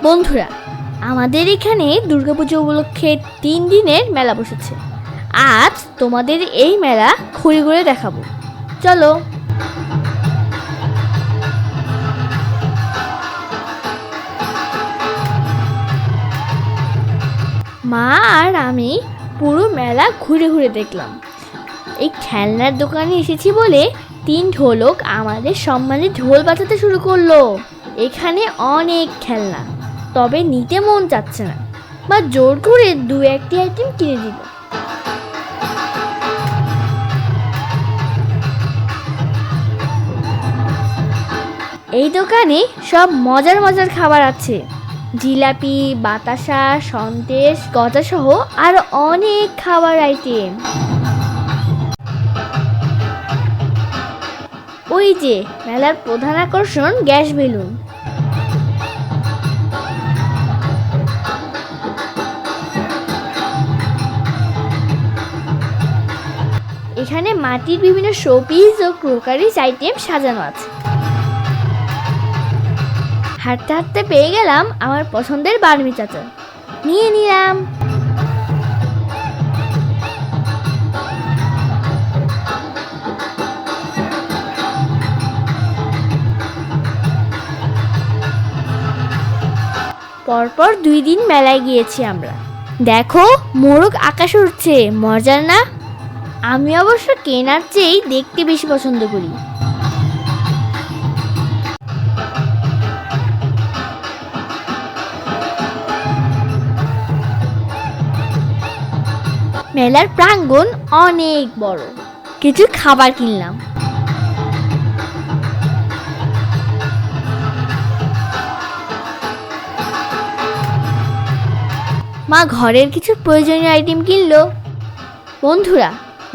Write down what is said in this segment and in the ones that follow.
বন্ধুরা, আমাদের এখানে দুর্গাপুজো উপলক্ষে 3 দিনের মেলা বসেছে। আজ তোমাদের এই মেলা ঘুরে ঘুরে দেখাবো, চলো। মা আর আমি পুরো মেলা ঘুরে ঘুরে দেখলাম। এই খেলনার দোকানে এসেছি বলে 3 ঢোলক আমাদের সম্মানে ঢোল বাজাতে শুরু করলো। এখানে অনেক খেলনা, তবে নিতে মন চাচ্ছে না, বা জোর করে 2-1টি আইটেম কিনে দিল। এই দোকানে সব মজার মজার খাবার আছে, জিলাপি, বাতাসা, সন্দেশ, গজা সহ আর অনেক খাবার আইটেম। ওই যে মেলার প্রধান আকর্ষণ গ্যাস বেলুন। এখানে মাটির বিভিন্ন শোপিস ও ক্রোকারিজ আইটেম সাজানো আছে। হাঁটতে হাঁটতে পেয়ে গেলাম আমার পছন্দের বার্মি চাচা, নিয়ে নিলাম। পরপর 2 দিন মেলায় গিয়েছি আমরা। দেখো, মোরগ আকাশে উঠছে, মজার না? আমি অবশ্য কেনার চেয়েই দেখতে বেশি পছন্দ করি। মেলার প্রাঙ্গণ অনেক বড়। কিছু খাবার কিনলাম। মা ঘরের কিছু প্রয়োজনীয় আইটেম কিনলো। বন্ধুরা,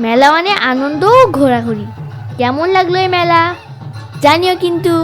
মেলা মানে আনন্দ ও ঘোরাঘুরি। কেমন লাগলো এই মেলা জানিও কিন্তু।